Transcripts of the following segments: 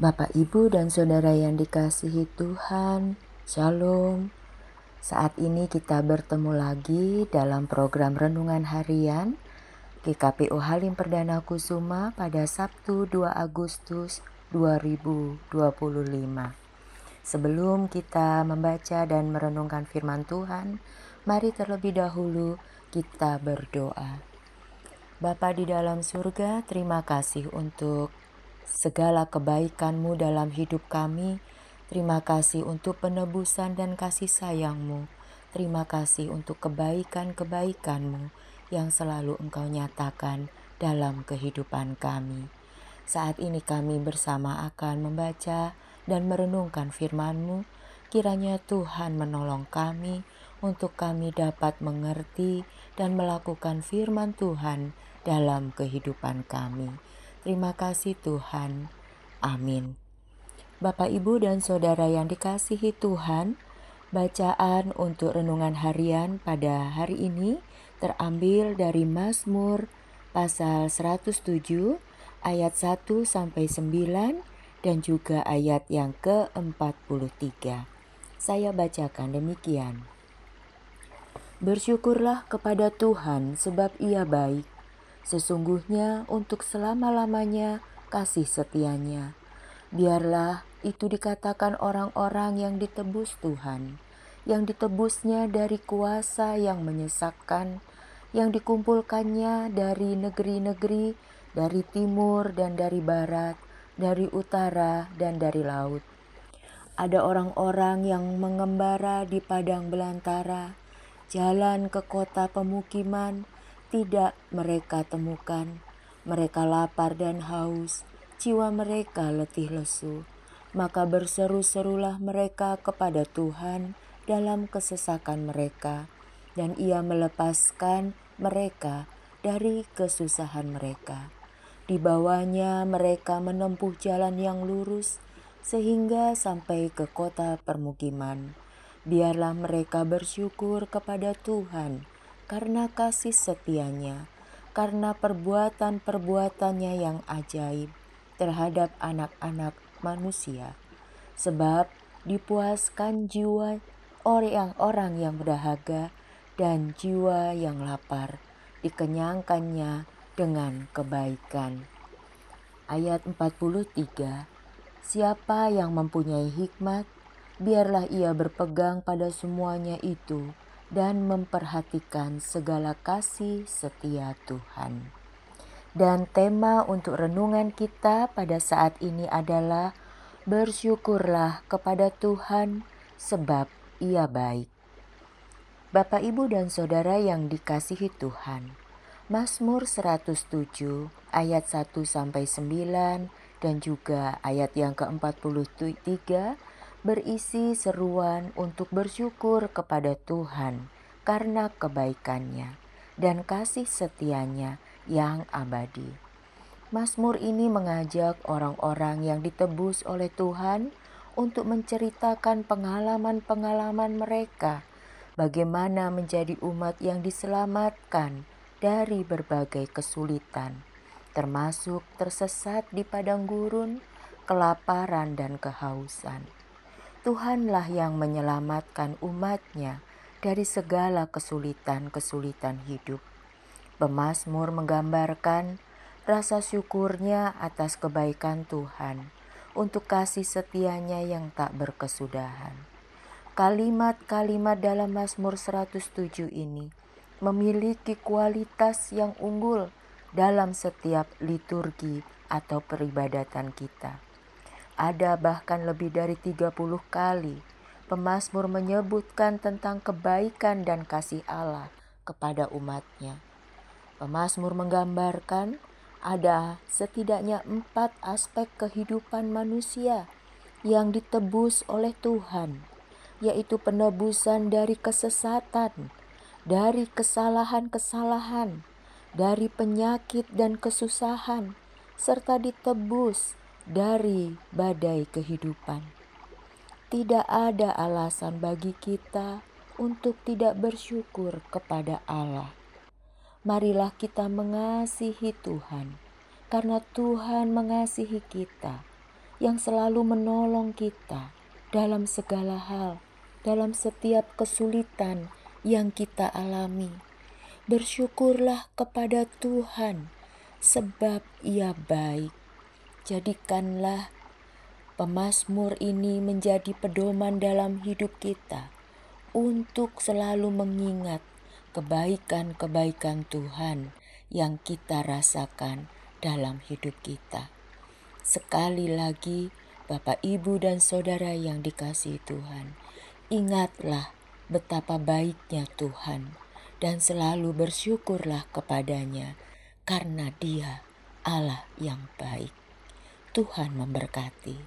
Bapak, Ibu, dan Saudara yang dikasihi Tuhan, Shalom. Saat ini kita bertemu lagi dalam program Renungan Harian GKPU Halim Perdana Kusuma pada Sabtu 2 Agustus 2025. Sebelum kita membaca dan merenungkan firman Tuhan, mari terlebih dahulu kita berdoa. Bapa di dalam surga, terima kasih untuk segala kebaikan-Mu dalam hidup kami. Terima kasih untuk penebusan dan kasih sayang-Mu. Terima kasih untuk kebaikan-kebaikan-Mu yang selalu Engkau nyatakan dalam kehidupan kami. Saat ini kami bersama akan membaca dan merenungkan firman-Mu. Kiranya Tuhan menolong kami untuk kami dapat mengerti dan melakukan firman Tuhan dalam kehidupan kami. Terima kasih Tuhan. Amin. Bapak, Ibu, dan Saudara yang dikasihi Tuhan, bacaan untuk renungan harian pada hari ini terambil dari Mazmur pasal 107 ayat 1 sampai 9 dan juga ayat yang ke-43. Saya bacakan demikian. Bersyukurlah kepada Tuhan sebab Ia baik. Sesungguhnya untuk selama-lamanya kasih setianya. Biarlah itu dikatakan orang-orang yang ditebus Tuhan, yang ditebusnya dari kuasa yang menyesatkan, yang dikumpulkannya dari negeri-negeri, dari timur dan dari barat, dari utara dan dari laut. Ada orang-orang yang mengembara di padang belantara, jalan ke kota pemukiman, tidak mereka temukan. Mereka lapar dan haus, jiwa mereka letih lesu. Maka berseru-serulah mereka kepada Tuhan dalam kesesakan mereka, dan Ia melepaskan mereka dari kesusahan mereka. Di bawahnya mereka menempuh jalan yang lurus, sehingga sampai ke kota permukiman. Biarlah mereka bersyukur kepada Tuhan karena kasih setianya, karena perbuatan-perbuatannya yang ajaib terhadap anak-anak manusia. Sebab dipuaskan jiwa orang-orang yang berdahaga dan jiwa yang lapar, dikenyangkannya dengan kebaikan. Ayat 43. Siapa yang mempunyai hikmat, biarlah ia berpegang pada semuanya itu dan memperhatikan segala kasih setia Tuhan. Dan tema untuk renungan kita pada saat ini adalah bersyukurlah kepada Tuhan sebab Ia baik. Bapak, Ibu, dan Saudara yang dikasihi Tuhan, Mazmur 107 ayat 1 sampai 9 dan juga ayat yang ke-43 berisi seruan untuk bersyukur kepada Tuhan karena kebaikannya dan kasih setianya yang abadi. Mazmur ini mengajak orang-orang yang ditebus oleh Tuhan untuk menceritakan pengalaman-pengalaman mereka, bagaimana menjadi umat yang diselamatkan dari berbagai kesulitan, termasuk tersesat di padang gurun, kelaparan dan kehausan. Tuhanlah yang menyelamatkan umatnya dari segala kesulitan-kesulitan hidup. Pemazmur menggambarkan rasa syukurnya atas kebaikan Tuhan untuk kasih setianya yang tak berkesudahan. Kalimat-kalimat dalam Mazmur 107 ini memiliki kualitas yang unggul dalam setiap liturgi atau peribadatan kita. Ada bahkan lebih dari 30 kali pemazmur menyebutkan tentang kebaikan dan kasih Allah kepada umatnya. Pemazmur menggambarkan ada setidaknya 4 aspek kehidupan manusia yang ditebus oleh Tuhan, yaitu penebusan dari kesesatan, dari kesalahan-kesalahan, dari penyakit dan kesusahan, serta ditebus dari badai kehidupan. Tidak ada alasan bagi kita untuk tidak bersyukur kepada Allah. Marilah kita mengasihi Tuhan, karena Tuhan mengasihi kita. yang selalu menolong kita dalam segala hal, dalam setiap kesulitan yang kita alami. Bersyukurlah kepada Tuhan, sebab Ia baik. Jadikanlah pemazmur ini menjadi pedoman dalam hidup kita untuk selalu mengingat kebaikan-kebaikan Tuhan yang kita rasakan dalam hidup kita. Sekali lagi, Bapak, Ibu, dan Saudara yang dikasihi Tuhan, ingatlah betapa baiknya Tuhan dan selalu bersyukurlah kepadanya karena Dia Allah yang baik. Tuhan memberkati.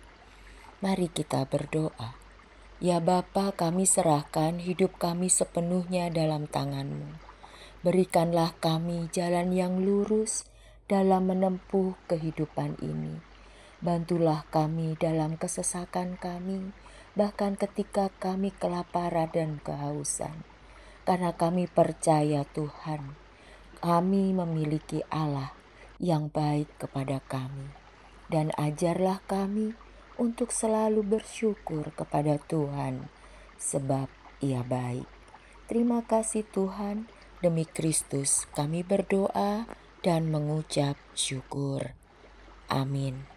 Mari kita berdoa. Ya Bapa, kami serahkan hidup kami sepenuhnya dalam tangan-Mu. Berikanlah kami jalan yang lurus dalam menempuh kehidupan ini. Bantulah kami dalam kesesakan kami, bahkan ketika kami kelaparan dan kehausan. Karena kami percaya Tuhan, kami memiliki Allah yang baik kepada kami. Dan ajarlah kami untuk selalu bersyukur kepada Tuhan, sebab Ia baik. Terima kasih Tuhan, demi Kristus kami berdoa dan mengucap syukur. Amin.